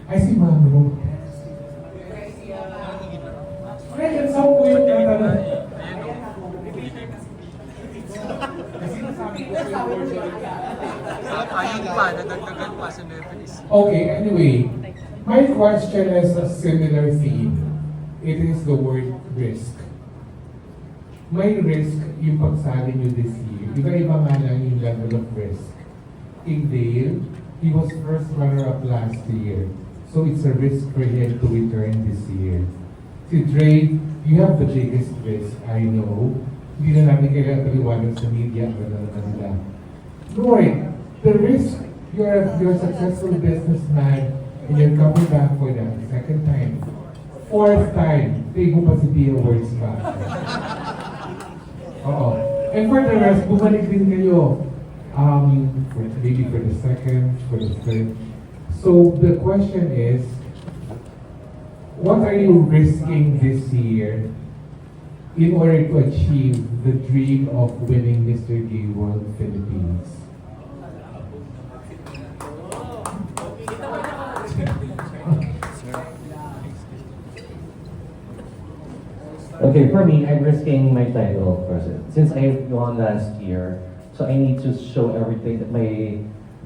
Ay, si Mano. Fred, ang sound ko yung tatanong. Ayun pa, nadagdagan pa sa Nevelis. Okay, anyway. My question is a similar theme. It is the word risk. May risk yung pagsali nyo this year. Iba-iba nga lang yung level of risk. King Dale, he was first runner-up last year. So it's a risk for him to return this year. Si Dre, you have the biggest risk, I know. Hindi na namin kailangan paliwanag sa media, wala naman nila. Lloyd, the risk, you're a successful businessman and you're coming back for the second time. Fourth time, tayo mo pa si Pia Words ka. Oo. And for the rest, bumalik din kayo. Maybe for the second, for the third. So the question is, what are you risking this year in order to achieve the dream of winning Mr. Gay World Philippines? Okay, for me, I'm risking my title first. Since I won last year, so I need to show everything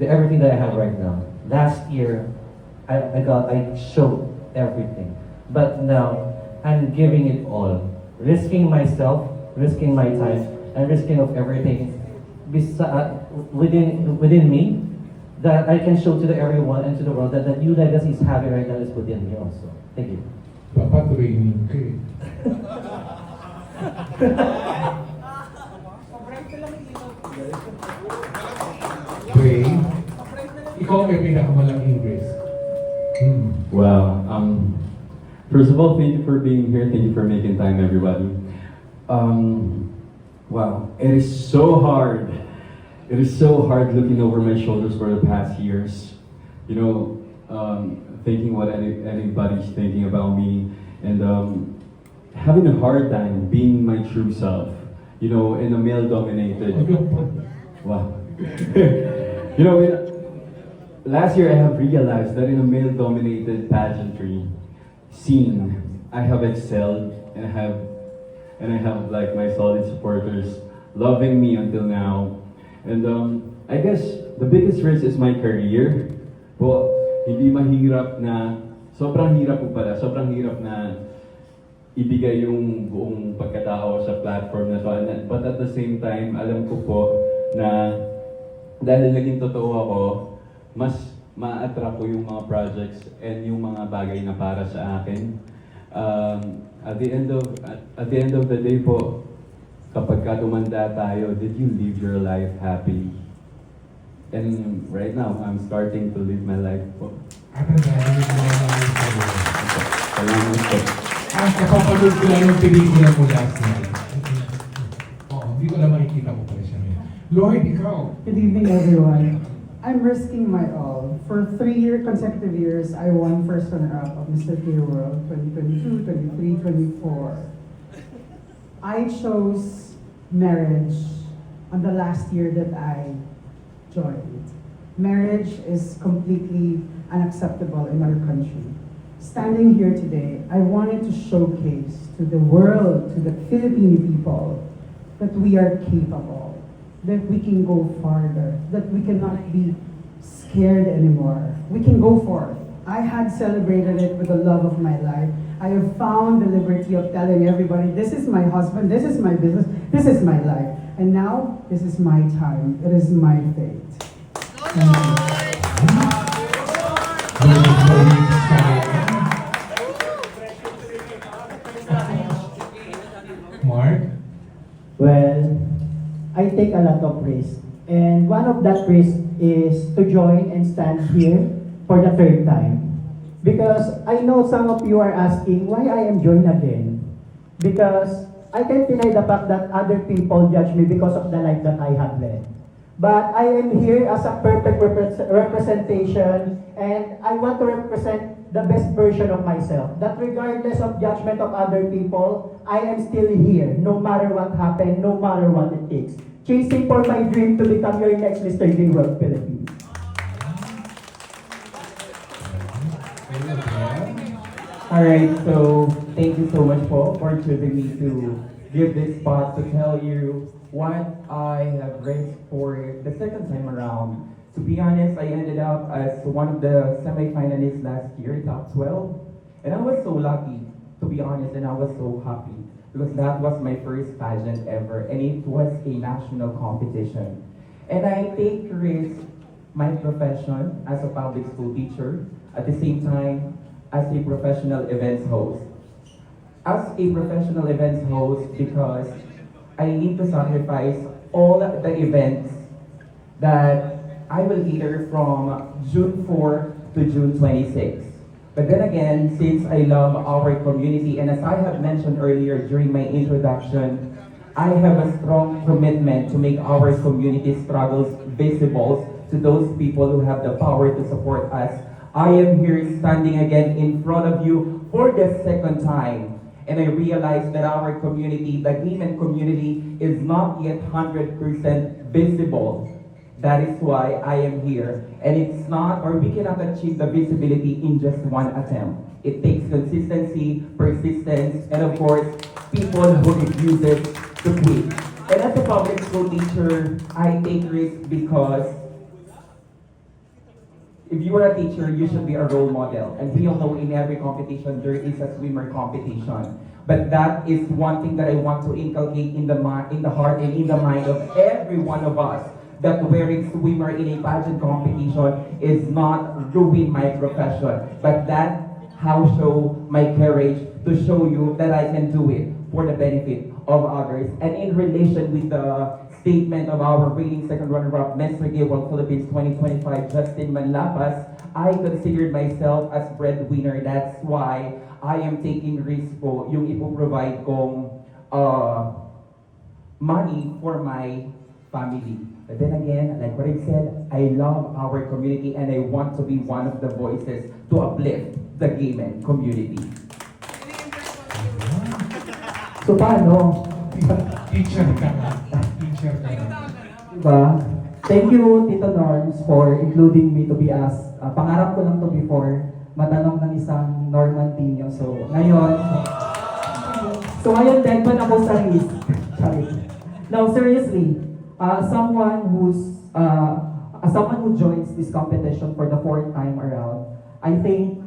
everything that I have right now. Last year, I showed everything, but now I'm giving it all, risking myself, risking my time, and risking of everything within me that I can show to everyone and to the world that the new legacy is having right now is within me also. Thank you. Papa, training ka eh. Dre, ikaw may pinakamalaking risk. Wow. First of all, thank you for being here. Thank you for making time, everybody. Wow. It is so hard. It is so hard looking over my shoulders for the past years. You know, thinking what anybody's thinking about me, and having a hard time being my true self. You know, in a male-dominated. Wow. You know, last year I have realized that in a male-dominated pageantry scene, I have excelled, and I have like my solid supporters loving me until now. And I guess the biggest risk is my career. Po, hindi mahirap na, sobrang hirap na ibigay yung buong pagkatao sa platform na to. But at the same time, alam ko po na dahil naging totoo ako, mas ma-attract ko yung mga projects and yung mga bagay na para sa akin. At the end of the day po, kapag ka tumanda tayo, did you live your life happy? And right now, I'm starting to live my life po. Salamat po. Napapanood ko lang yung pelikula mo last night. Oo, hindi ko na makikita ko pala siya ngayon. Lloyd, ikaw. Good evening, everyone. I'm risking my all. For 3 consecutive years, I won first runner-up of Mr. Gay World 2022, 23, 24. I chose marriage on the last year that I joined. Marriage is completely unacceptable in our country. Standing here today, I wanted to showcase to the world, to the Filipino people, that we are capable, that we can go farther, that we cannot be scared anymore. We can go for it. I had celebrated it with the love of my life. I have found the liberty of telling everybody, this is my husband, this is my business, this is my life. And now, this is my time. It is my fate. Mark? Well, I take a lot of risk. And one of that risk is to join and stand here for the third time. Because I know some of you are asking why I am joined again. Because I can't deny the fact that other people judge me because of the life that I have led. But I am here as a perfect representation, and I want to represent the best version of myself. That regardless of judgment of other people, I am still here, no matter what happened, no matter what it takes. Chasing for my dream to become your next Mr. Gay World Philippines. Alright, so thank you so much for choosing me to give this spot to tell you what I have risked for the second time around. To be honest, I ended up as one of the semi-finalists last year, top 12. And I was so lucky, to be honest, and I was so happy because that was my first pageant ever and it was a national competition. And I take risk my profession as a public school teacher, at the same time as a professional events host. As a professional events host, because I need to sacrifice all the events that I will cater from June 4 to June 26. But then again, since I love our community, and as I have mentioned earlier during my introduction, I have a strong commitment to make our community struggles visible to those people who have the power to support us. I am here standing again in front of you for the second time. And I realize that our community, the Gayman community, is not yet 100% visible. That is why I am here. And it's not, or we cannot achieve the visibility in just one attempt. It takes consistency, persistence, and of course, people who refuse it to quit. And as a public school teacher, I take risks because if you are a teacher, you should be a role model. And we all know in every competition, there is a swimmer competition. But that is one thing that I want to inculcate in the heart and in the mind of every one of us, that wearing swimmer in a pageant competition is not ruin my profession, but that how show my courage to show you that I can do it for the benefit of others. And in relation with the statement of our reigning second runner-up, Mr. Gay World Philippines 2025, Justin Manlapas, I considered myself as breadwinner. That's why I am taking risk po yung ipoprovide kong money for my family. But then again, like what I said, I love our community and I want to be one of the voices to uplift the Gayman community. So paano? Teacher ka nga. Teacher ka nga. Diba? Thank you, Tito Norms, for including me to be asked. Pangarap ko lang to before, matanong ng isang Norman Tino. So, ngayon dead man ako sa risk. Sorry. Now, seriously, someone who joins this competition for the fourth time around, I think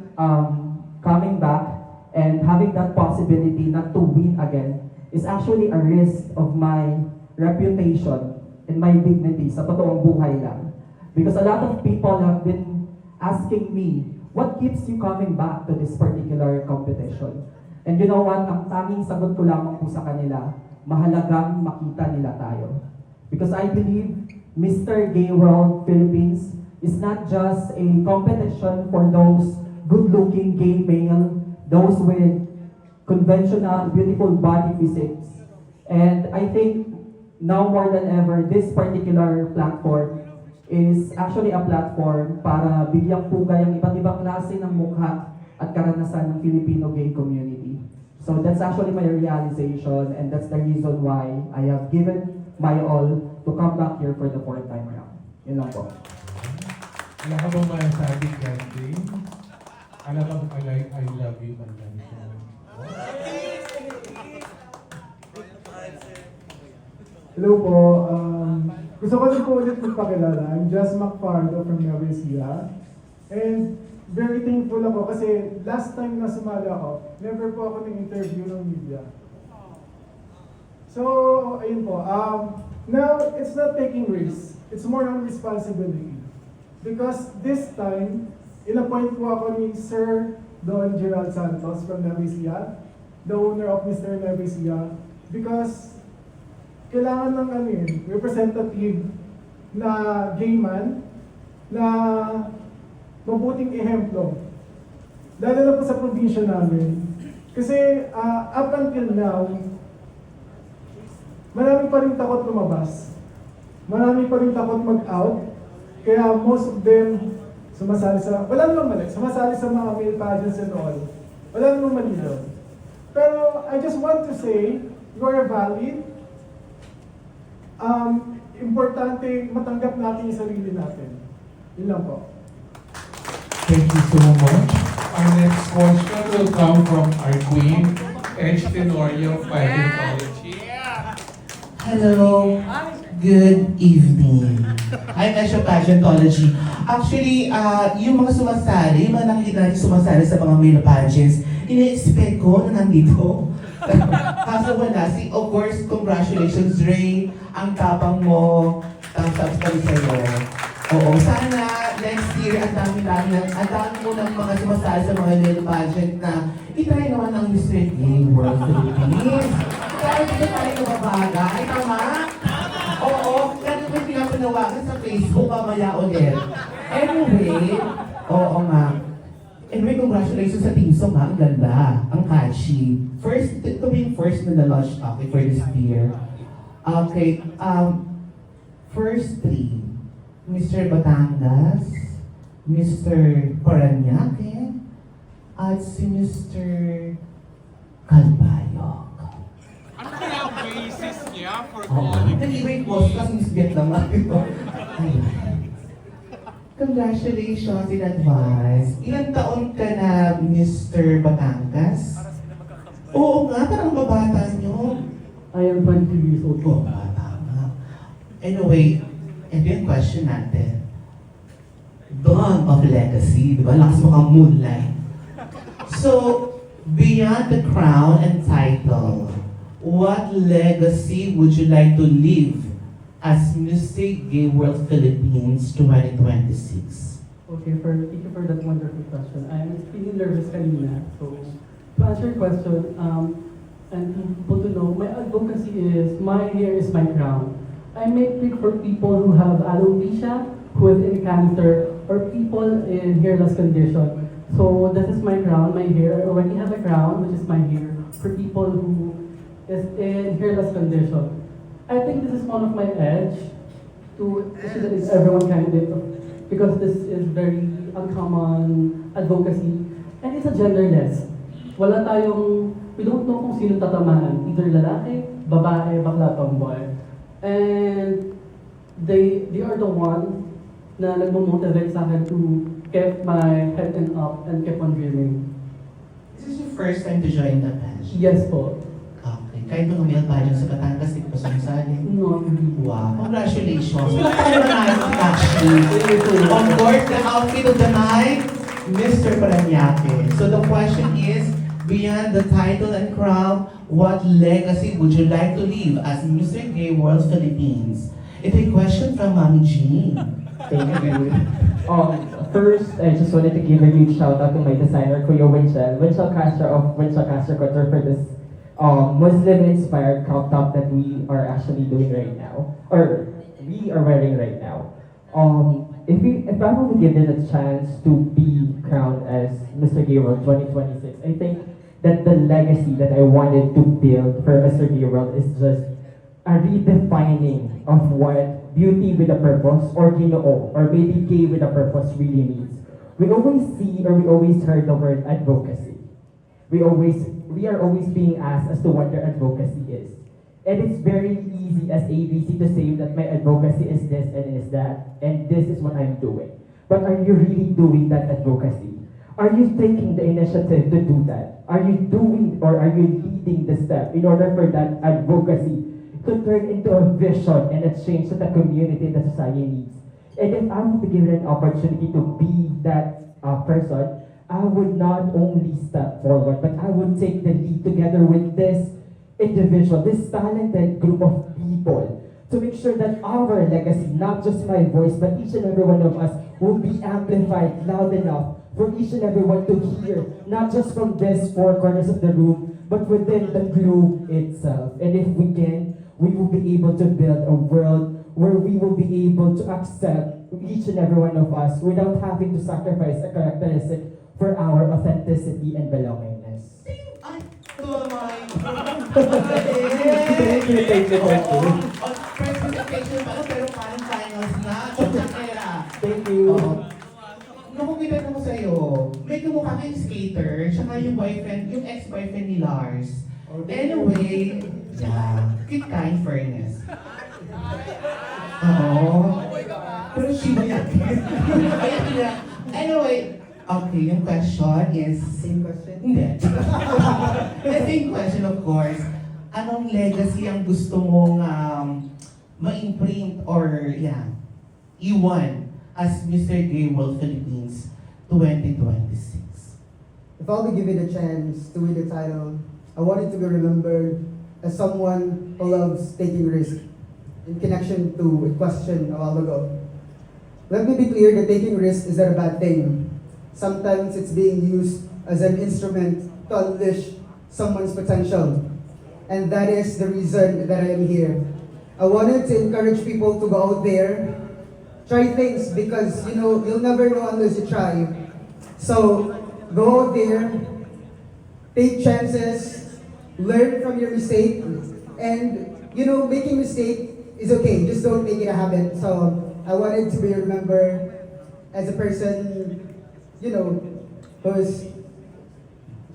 coming back and having that possibility not to win again is actually a risk of my reputation and my dignity sa totoong buhay lang. Because a lot of people have been asking me, what keeps you coming back to this particular competition? And you know what? Ang tanging sagot ko lamang po sa kanila, mahalagang makita nila tayo. Because I believe Mr. Gay World Philippines is not just a competition for those good-looking gay male, those with conventional, beautiful body physiques. And I think now more than ever, this particular platform is actually a platform para bigyang pugay ang iba't ibang klase ng mukha at karanasan ng Filipino gay community. So that's actually my realization and that's the reason why I have given my all to come back here for the fourth time around. Yun lang po. Wala ka bang masasabi, Catherine? Alam mo, I love you, Manlanso. Hello po. Gusto ko din po ulit magpakilala. I'm Jess McFardo from Nueva Ecija. And very thankful ako kasi last time na sumali ako, never po ako nag-interview ng media. So, ayun po. Now, it's not taking risks. It's more on responsibility. Because this time, in-appoint po ako ni Sir Don Gerald Santos from Nueva Ecija, the owner of Mr. Nueva Ecija, because kailangan ng representative na gay man na mabuting ehemplo. Lalo na po sa probinsya namin. Kasi up until now, marami pa rin takot lumabas. Marami pa rin takot mag-out. Kaya most of them sumasali sa, wala namang mali, sumasali sa mga male pageants and all. Wala namang mali doon. Pero I just want to say, you are valid. Importante matanggap natin yung sarili natin. Yun lang po. Thank you so much. Our next question will come from our queen, Edge Tenorio of Paleontology. Hello. Good evening. I'm Esha Pageantology. Actually, yung mga sumasali, yung mga nakikita natin sumasali sa mga male pageants, ini-expect ko na nandito. Kaso wala. Of course, congratulations, Ray. Ang tapang mo. Thumbs up pa rin sa'yo. Oo, sana next year, ang dami mo ng mga sumasali sa mga male pageant na itry naman ang Mr. Gay World Philippines. Kaya ito tayo nababaga. Ay, tama? Oo, ganun ko yung pinapanawagan sa Facebook mamaya ulit. Anyway, oo nga. Anyway, congratulations sa team song ha. Ang ganda. Ang catchy. First, ito yung first na na-launch topic for this year. Okay, first three. Mr. Batangas, Mr. Paranaque, at si Mr. Calbayog. Ano kaya ang basis niya for Oo. Nag-iwait mo, kasi Miss Vietnam lang ito. Congratulations in advance. Ilang taon ka na, Mr. Batangas? Oo nga, parang babata nyo. I am 22 years old. Oo, bata nga. Anyway, ito yung question natin. Dawn of Legacy, di ba? Lakas mo kang moonlight. So, beyond the crown and title, what legacy would you like to leave as Mr. Gay World Philippines 2026? Okay, thank you for that wonderful question. I'm feeling nervous kanina. So, to answer your question, and people to know, my advocacy is, my hair is my crown. I make it for people who have alopecia, who have any cancer, or people in hairless condition. So this is my crown, my hair. I already have a crown, which is my hair, for people who is in hairless condition. I think this is one of my edge to issue that is everyone kind of, because this is very uncommon advocacy, and it's a genderless. Wala tayong, we don't know kung sino tatamaan, either lalaki, babae, bakla, tomboy. And they are the one na nagmo-motivate sa akin to keep my head and up and keep on dreaming. This is your first time to join the pageant? Yes po. Okay. Kahit mga male pageant sa Batangas, di ko pa sumasali. No, hindi. Wow, congratulations. Palakpakan naman natin actually. On board the outfit of the night, Mr. Paranaque. So the question is, beyond the title and crown, what legacy would you like to leave as Mr. Gay World Philippines? Ito yung question from Mami Jean. Thank you. First, I just wanted to give a huge shout out to my designer, Kuya Winchell Castro of Winchell Castro Couture for this Muslim-inspired crop top that we are actually doing right now, or we are wearing right now. If I were given a chance to be crowned as Mr. Gay World 2026, I think that the legacy that I wanted to build for Mr. Gay World is just a redefining of what beauty with a purpose, or ginoo, or maybe gay with a purpose really means. We always see, or we always heard the word advocacy. We are always being asked as to what their advocacy is. And it's very easy as ABC to say that my advocacy is this and is that, and this is what I'm doing. But are you really doing that advocacy? Are you taking the initiative to do that? Are you doing, or are you leading the step in order for that advocacy to turn into a vision and a change that the community and the society needs? And if I would be given an opportunity to be that person, I would not only step forward, but I would take the lead together with this individual, this talented group of people, to make sure that our legacy, not just my voice, but each and every one of us, will be amplified loud enough for each and every one to hear, not just from these four corners of the room, but within the globe itself. And if we can, we will be able to build a world where we will be able to accept each and every one of us without having to sacrifice a characteristic for our authenticity and belongingness. Ay, tumay! Thank you. Presentation pala, pero parang finals na. Chokera! Thank you. Nakukita ko sa'yo, may kumukha kayong skater, tsaka yung boyfriend, yung ex-boyfriend ni Lars. Anyway, yeah, cute ka in fairness. Oo. Pero she ba yan? Anyway, Okay, yung question is... Same question? Hindi. The same question, of course. Anong legacy ang gusto mong ma-imprint or, iwan as Mr. Gay World Philippines 2026? If I'll be given a chance to win the title, I want it to be remembered as someone who loves taking risks. In connection to a question a while ago, let me be clear that taking risks is not a bad thing. Sometimes it's being used as an instrument to unleash someone's potential. And that is the reason that I am here. I wanted to encourage people to go out there, try things, because you'll never know unless you try. So go out there, take chances, learn from your mistake, and making mistake is okay, just don't make it a habit. So I wanted to be remembered as a person, who's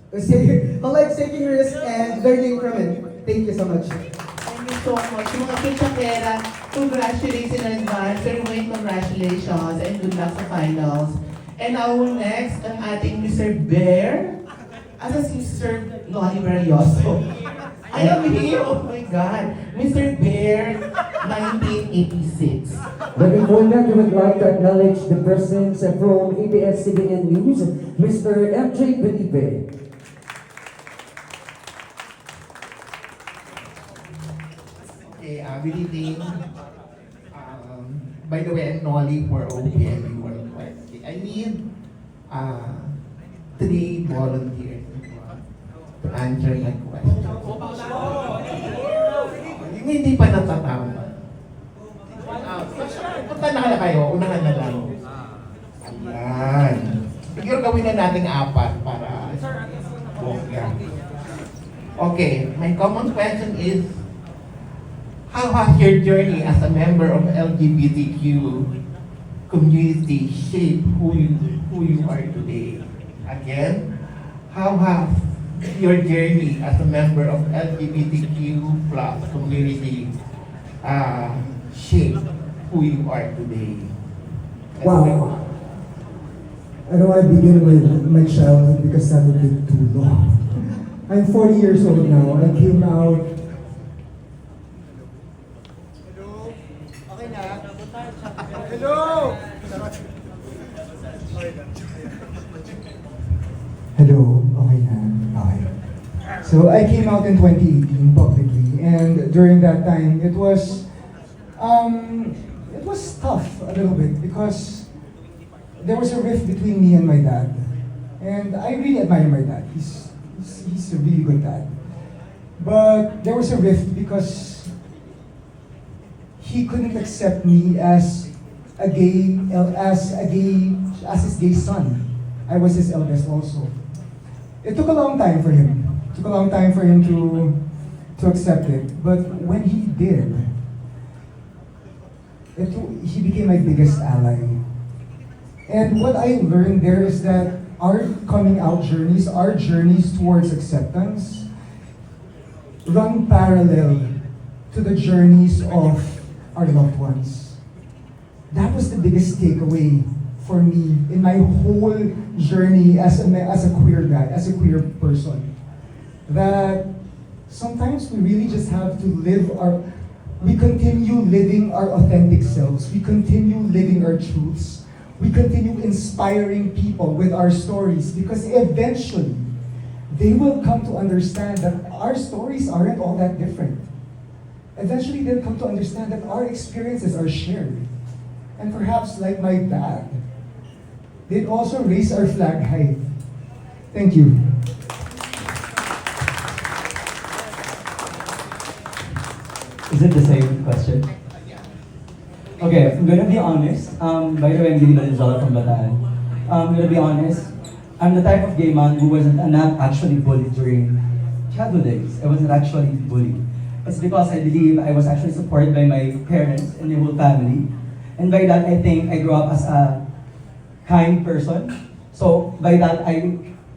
who likes taking risks and learning from it. Thank you so much. Thank you so much. Mga Pichakera, congratulations in advance. Sir Wayne, congratulations and good luck sa finals. And now next, ang ating Mr. Bear. Asa si Sir Noli Berrioso? I am here, oh my God. Mr. Bear, 1986. But before that, we would like to acknowledge the presence from ABS-CBN News, Mr. MJ Belipe. Okay, good evening. By the way, I'm Nolly for OPM Worldwide. I need 3 volunteers to answer my question. Yung hindi pa natatama. Punta na kaya kayo, unahan na lang. Ayan. Siguro gawin na natin 4 para bongga. Okay, my common question is, how has your journey as a member of LGBTQ community shaped who you are today? Again, how has your journey as a member of LGBTQ plus community shaped who you are today? Wow. I don't want to begin with my childhood because that would take too long. I'm 40 years old now. I came out. Hello, okay na. Okay. So I came out in 2018 publicly, and during that time it was tough a little bit because there was a rift between me and my dad, and I really admire my dad. He's a really good dad, but there was a rift because he couldn't accept me as his gay son. I was his eldest also. It took a long time for him. It took a long time for him to accept it. But when he did, he became my biggest ally. And what I learned there is that our coming out journeys, our journeys towards acceptance, run parallel to the journeys of our loved ones. That was the biggest takeaway for me in my whole journey as a queer guy, as a queer person. That sometimes we really just have to we continue living our authentic selves. We continue living our truths. We continue inspiring people with our stories because eventually they will come to understand that our stories aren't all that different. Eventually they'll come to understand that our experiences are shared. And perhaps like my dad, they'd also raise our flag high. Thank you. Is it the same question? Okay, I'm gonna be honest. By the way, I'm Gilly Valenzuela from Bataan. I'm gonna be honest. I'm the type of gay man who wasn't not actually bullied during childhood days. I wasn't actually bullied. It's because I believe I was actually supported by my parents and the whole family. And by that, I think I grew up as a kind person. So by that, I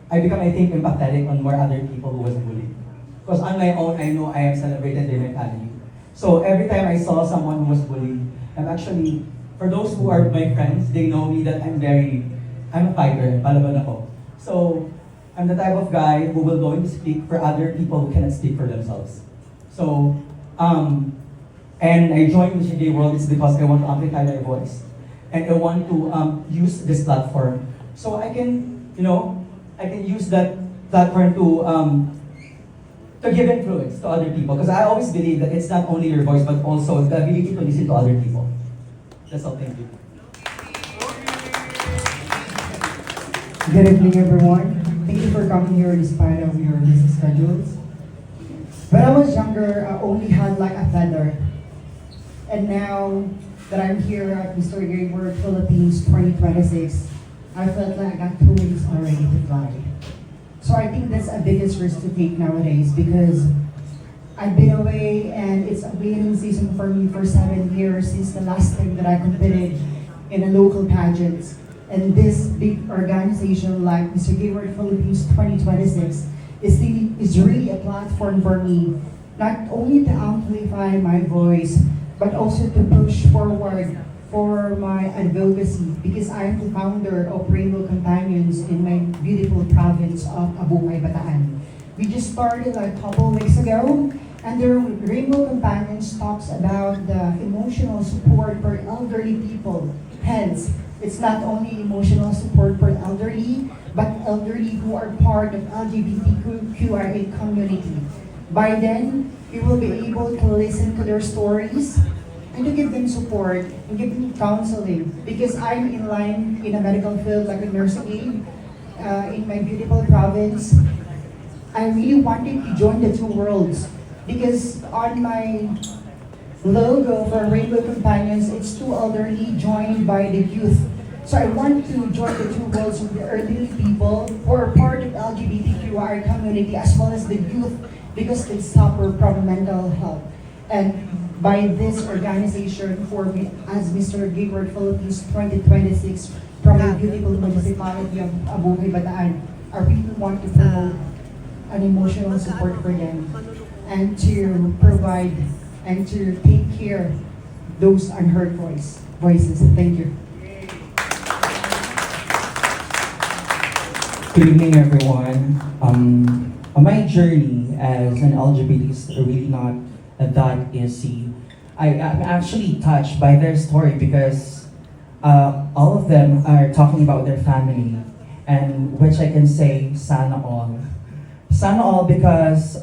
become, I think, empathetic on more other people who wasn't bullied. Because on my own, I know I am celebrated by my family. So every time I saw someone who was bullied, I'm actually, for those who are my friends, they know me that I'm very I'm a fighter, palaban ako. So, I'm the type of guy who will go and speak for other people who cannot speak for themselves. So, and I joined Mr. Gay World is because I want to amplify my voice. And I want to use this platform. So I can, I can use that platform to give influence to other people. Because I always believe that it's not only your voice, but also the ability to listen to other people. That's all, thank you. Good evening, everyone. Thank you for coming here despite of your busy schedules. When I was younger, I only had like a feather. And now that I'm here at Mr. Gay World Philippines 2026, I felt like I got 2 weeks already to fly. So I think that's the biggest risk to take nowadays because I've been away and it's a waiting season for me for 7 years since the last time that I competed in a local pageant. And this big organization like Mr. Gay World Philippines 2026 is really a platform for me, not only to amplify my voice, but also to push forward for my advocacy because I'm the founder of Rainbow Companions in my beautiful province of Abuhay, Bataan. We just started like a couple weeks ago, and the Rainbow Companions talks about the emotional support for elderly people. Hence, it's not only emotional support for elderly, but elderly who are part of LGBTQIA community. By then, we will be able to listen to their stories and to give them support and give them counseling. Because I'm in line in a medical field like a nursing aide in my beautiful province, I really wanted to join the two worlds because on my logo for Rainbow Companions, it's two elderly joined by the youth. So I want to join the two worlds with the elderly people who are part of LGBTQI community as well as the youth because they suffer from mental health. And by this organization for me as Mr. Gay World Philippines 2026 from the beautiful municipality of Abuhay, Bataan, I really want to promote an emotional support for them and to provide and to take care those unheard voices. Thank you. Good evening, everyone. My journey as an LGBT is really not that easy. I'm actually touched by their story because all of them are talking about their family, and which I can say, sana all. Sana all because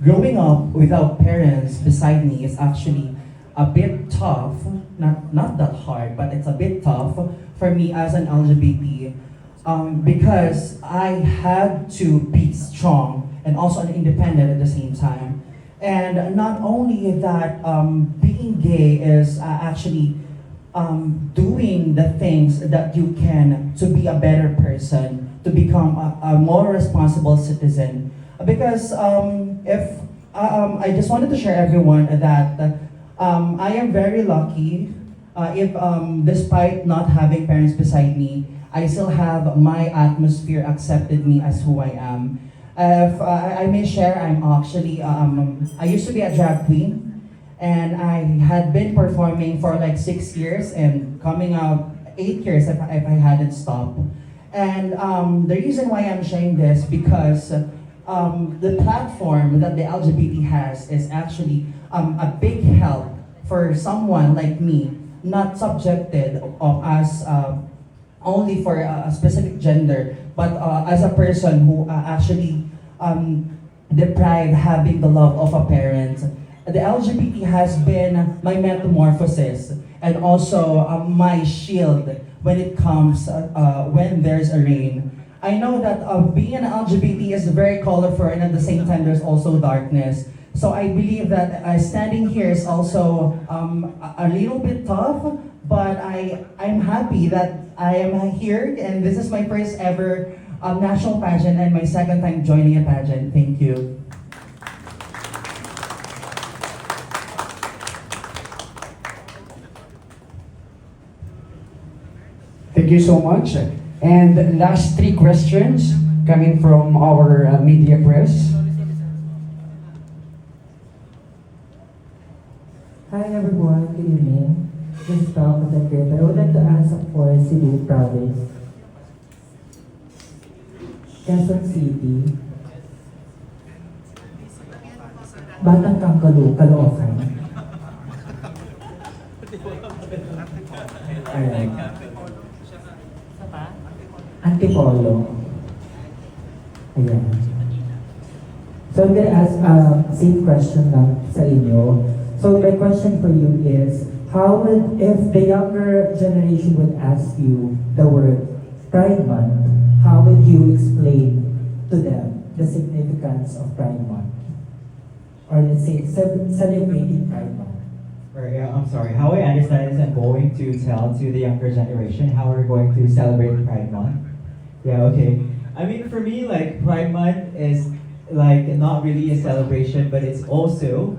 growing up without parents beside me is actually a bit tough. Not that hard, but it's a bit tough for me as an LGBT. Because I had to be strong and also independent at the same time. And not only that, being gay is actually doing the things that you can to be a better person, to become a more responsible citizen. Because I just wanted to share everyone that I am very lucky if despite not having parents beside me, I still have my atmosphere accepted me as who I am. If I may share, I'm actually, I used to be a drag queen and I had been performing for like 6 years and coming out 8 years if I hadn't stopped. And the reason why I'm sharing this because the platform that the LGBT has is actually a big help for someone like me, not subjected as only for a specific gender, but as a person who actually deprived having the love of a parent. The LGBT has been my metamorphosis and also my shield when it comes when there's a rain. I know that being an LGBT is very colorful and at the same time there's also darkness. So I believe that standing here is also a little bit tough, but I'm happy that I am here and this is my first ever national pageant and my second time joining a pageant. Thank you. Thank you so much. And the last 3 questions coming from our media press. Hi everyone, good evening. just talk a second. I would like to ask for Cebu Province, Quezon City, Batang Caloocan. Alright. Antipolo. Ayan. So I'm gonna ask same question lang sa inyo. So my question for you is, how would, if the younger generation would ask you the word Pride Month, how would you explain to them the significance of Pride Month? Or let's say, celebrating Pride Month? Or, I'm sorry, how I understand is I'm going to tell to the younger generation how we're going to celebrate Pride Month. Yeah, okay. I mean, for me, like, Pride Month is like not really a celebration, but it's also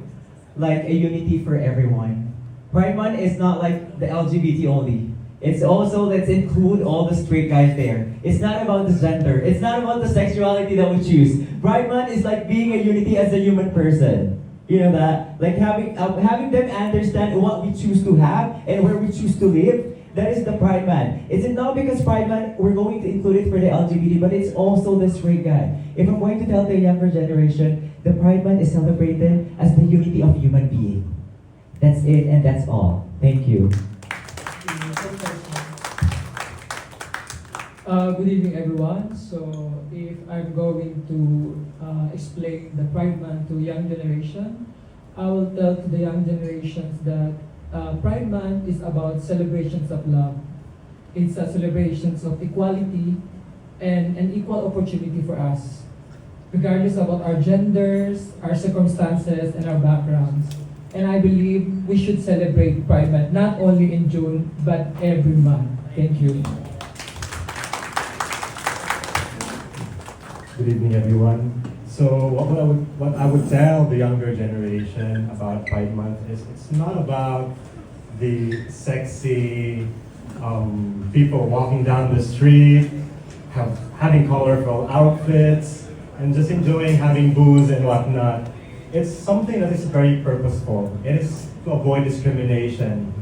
like a unity for everyone. Pride Month is not like the LGBT only. It's also, let's include all the straight guys there. It's not about the gender. It's not about the sexuality that we choose. Pride Month is like being a unity as a human person. You know that? Like having them understand what we choose to have and where we choose to live. That is the Pride Month. It's not because Pride Month, we're going to include it for the LGBT, but it's also the straight guy. If I'm going to tell the younger generation, the Pride Month is celebrated as the unity of human being. That's it and that's all. Thank you. Good evening, everyone. So, if I'm going to explain the Pride Month to young generation, I will tell to the young generations that Pride Month is about celebrations of love. It's a celebrations of equality and an equal opportunity for us, regardless about our genders, our circumstances, and our backgrounds. And I believe we should celebrate Pride Month not only in June, but every month. Thank you. Good evening, everyone. So what I would tell the younger generation about Pride Month is it's not about the sexy people walking down the street, having colorful outfits, and just enjoying having booze and whatnot. It's something that is very purposeful. It is to avoid discrimination.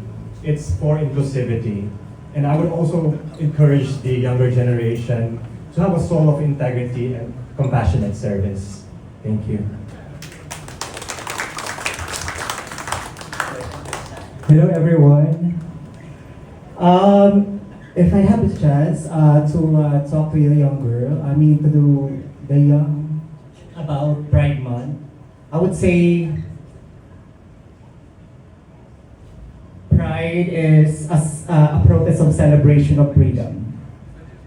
It's for inclusivity. And I would also encourage the younger generation to have a soul of integrity and compassionate service. Thank you. Hello, everyone. If I have a chance to talk to the younger, to the young about Pride Month, I would say Pride is a protest of celebration of freedom.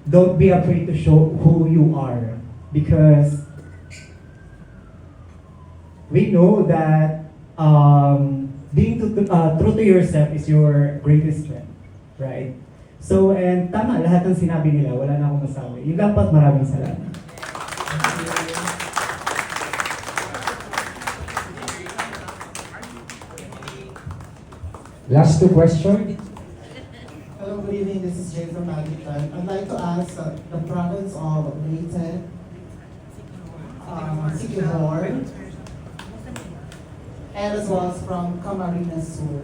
Don't be afraid to show who you are, because we know that being true to yourself is your greatest strength, right? So, and tama, lahat ng sinabi nila, wala na akong masabi. Yung dapat, maraming salamat. Last two questions. Hello, good evening. This is Jay from Magitan. I'd like to ask the province of Leyte, Siquijor, and as well as from Camarines Sur.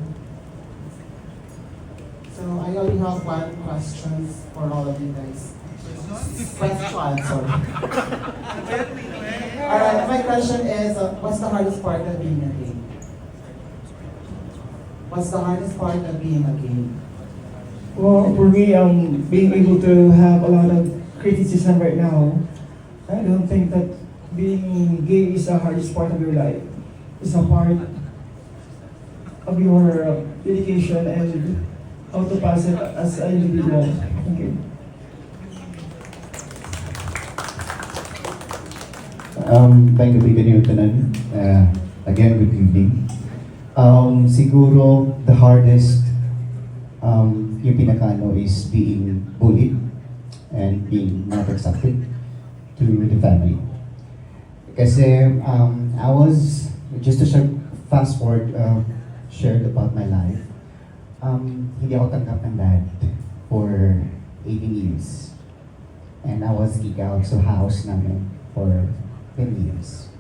So I only have one question for all of you guys. Sorry. Alright, my question is, what's the hardest part of being a gay? What's the hardest part of being a gay? Well, for me, being able to have a lot of criticism right now, I don't think that being gay is the hardest part of your life. It's a part of your dedication and how to pass it as an individual. Thank you. Thank you, Big Newton. Again, good evening. Siguro, the hardest yung pinakano is being bullied and being not accepted to the family. Kasi I was, just to fast forward, shared about my life. Hindi ako tanggap ng dad for 18 years. And I was kicked out sa house namin for 10 years.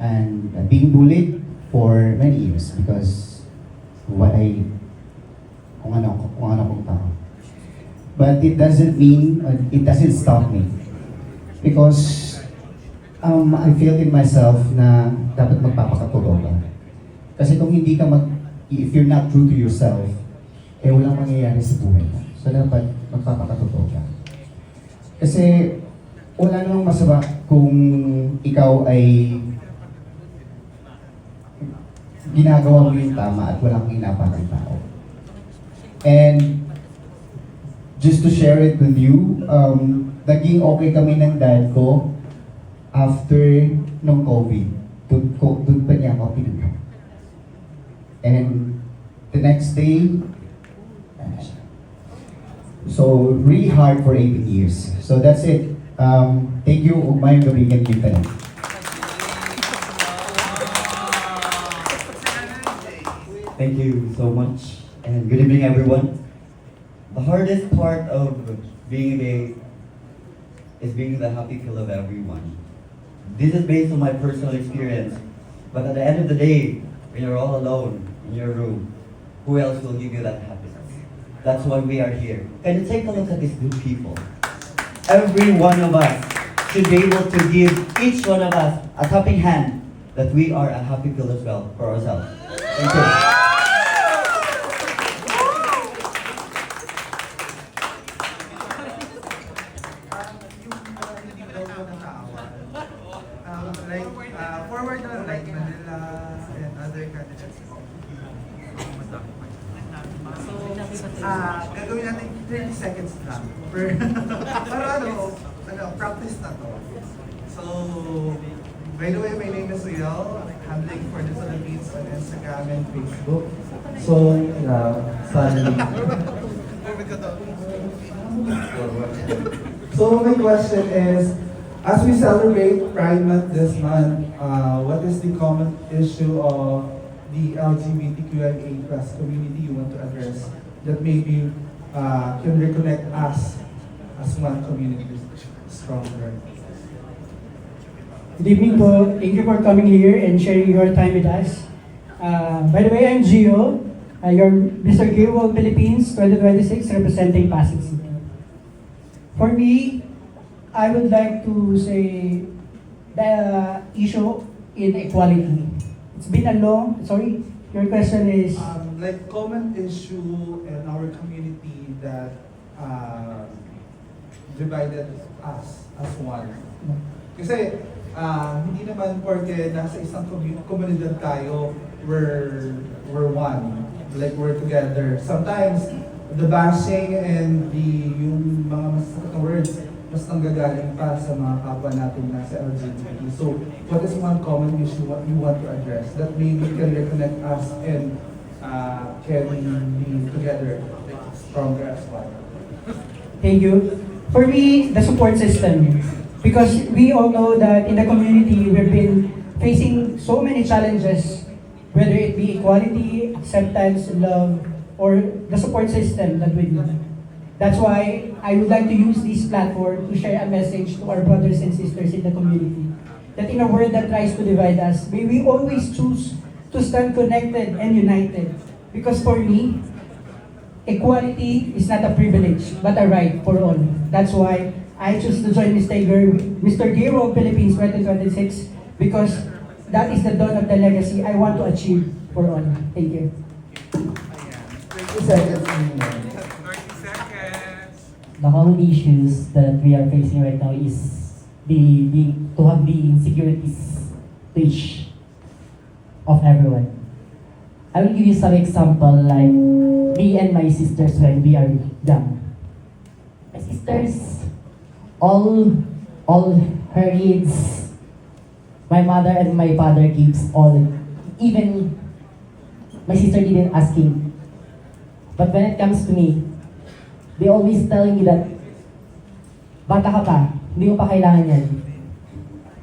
And being bullied for many years because what I kung ano kong tao. But it doesn't mean, it doesn't stop me. Because I feel in myself na dapat magpapakatotoo ka. Kasi kung hindi ka if you're not true to yourself, eh walang mangyayari sa buhay mo. So dapat magpapakatotoo ka. Kasi wala namang masama kung ikaw ay ginagawa mo yung tama at walang inapatang tao. And just to share it with you, naging okay kami ng dad ko after nung COVID. Doon pa niya ako pinunta. And the next day, so really hard for 18 years. So that's it. Thank you, Ugmayong Gabi and Mindanao. Thank you so much, and good evening, everyone. The hardest part of being gay is being the happy feel of everyone. This is based on my personal experience, but at the end of the day, when you're all alone in your room, who else will give you that happiness? That's why we are here. Can you take a look at these good people? Every one of us should be able to give each one of us a helping hand that we are a happy feel as well for ourselves. Thank you. Forward na like Manila and other candidates. Gagawin natin 30 seconds lang. Para practice na to. So, by the way, my name is Uyal, handling for the Philippines on Instagram and Facebook. So, so my question is, as we celebrate Pride Month this month, what is the common issue of the LGBTQIA+ community you want to address that maybe can reconnect us as one community stronger? Good evening po. Thank you for coming here and sharing your time with us. By the way, I'm Gio, your Mr. Gay World Philippines 2026 representing Pasig City. For me, I would like to say the issue in equality. It's been a long, sorry, your question is? Like common issue in our community that divided us as one. Kasi hindi naman porque nasa isang komunidad tayo, we're one. Like we're together. Sometimes the bashing and yung mga masakit na words mas nanggagaling pa sa mga kapwa natin nasa LGBT. So, what is one common issue what you want to address that maybe can reconnect us and can be together stronger as one? Thank you. For me, the support system. Because we all know that in the community, we've been facing so many challenges, whether it be equality, acceptance, love, or the support system that we need. That's why I would like to use this platform to share a message to our brothers and sisters in the community. That in a world that tries to divide us, may we always choose to stand connected and united. Because for me, equality is not a privilege, but a right for all. That's why I choose to join Mr. Gay World Philippines 2026 because that is the dawn of the legacy I want to achieve for all. Thank you. 30 seconds. The common issues that we are facing right now is to have the insecurities to each of everyone. I will give you some example like me and my sisters when we are young. My sisters, all her needs, my mother and my father gives all. Even my sister didn't asking. But when it comes to me, they always telling me that, bata ka pa, hindi mo pa kailangan yan.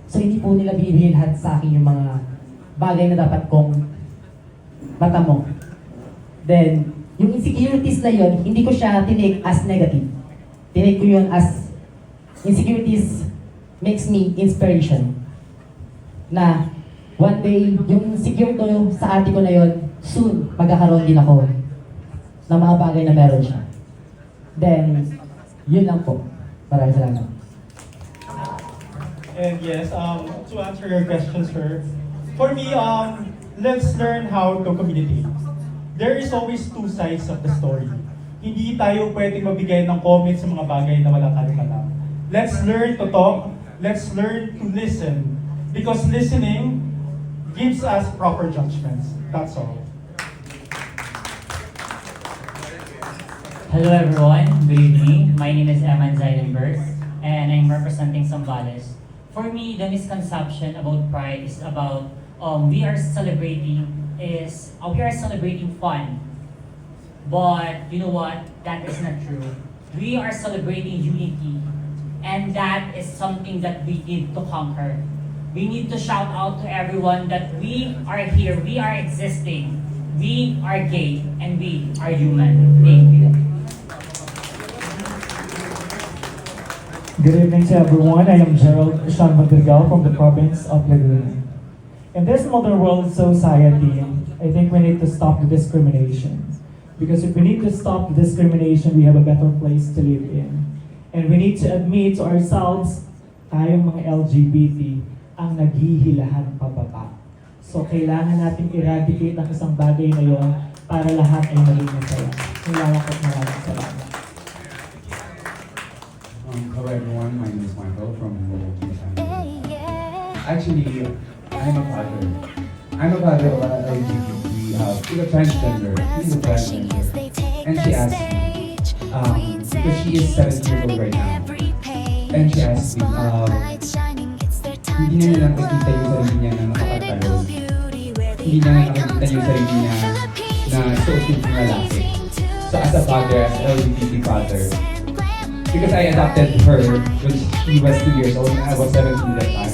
So hindi po nila binibigay lahat sa akin yung mga bagay na dapat kong bata mo. Then, yung insecurities na yun, hindi ko siya tinake as negative. Tinake ko yun as insecurities makes me inspiration. Na one day, yung insecure ko sa ate ko na yun, soon, magkakaroon din ako ng mga bagay na meron siya. Then, yun lang po. Maraming salamat. And yes, to answer your question, sir, for me, let's learn how to communicate. There is always two sides of the story. Hindi tayo pwedeng mabigay ng comments sa mga bagay na wala tayong alam. Let's learn to talk. Let's learn to listen. Because listening gives us proper judgments. That's all. Hello everyone, good evening. My name is Eman Zeidenberg and I'm representing Zambales. For me, the misconception about pride is about we are celebrating fun. But you know what? That is not true. We are celebrating unity, and that is something that we need to conquer. We need to shout out to everyone that we are here, we are existing, we are gay, and we are human. Thank you. Good evening to everyone. I am Gerald Sean Madrigal from the province of Laguna. In this modern world society, I think we need to stop the discrimination. Because if we need to stop the discrimination, we have a better place to live in. And we need to admit to ourselves, tayong mga LGBT, ang naghihilahan pababa. So kailangan natin eradicate ang isang bagay na yon para lahat ay maging masaya. Maraming salamat. Hello everyone, my name is Michael from Milwaukee, Wisconsin. Actually, I'm a father. I'm a father of an LGBT, she's a transgender. She's a transgender. And she asked me, because she is 17 years old right now, and she asked me, hindi niya lang nakikita yung sarili niya na nakapagtalo. Hindi niya nakikita yung sarili niya na suotin ng lalaki. So as a father, as an LGBT father, because I adopted her when she was 2 years old and I was 17 that time.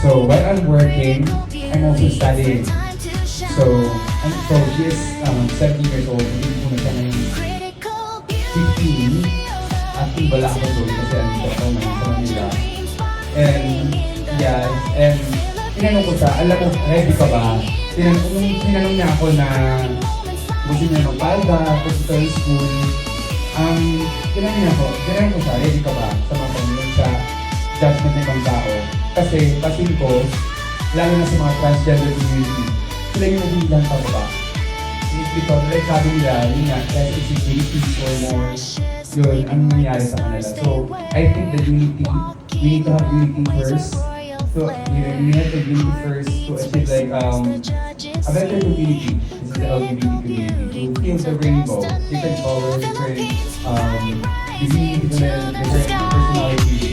So while I'm working, I'm also studying. So she is 17 years old, hindi ko na siya ngayon 15. Actually, wala ako doon kasi andito ako ngayon sa Manila. And yeah, and tinanong ko siya, alam mo, ready ka ba? Tinanong niya ako na gusto niya magpalda, physical school. Tinanong ko siya, ready ka ba sa mga pamilyon sa judgment ng ibang tao? Kasi pasin ko, lalo na sa mga transgender community, sila yung naghihilang pababa. Because like sabi nila, yun nga, accessibility or more, yun, ang nangyari sa kanila. So, I think that unity, we need to have unity first. So, we have to unity first to achieve like, a better community. This is the LGBT community. To feel the rainbow, different colors, different, different personalities.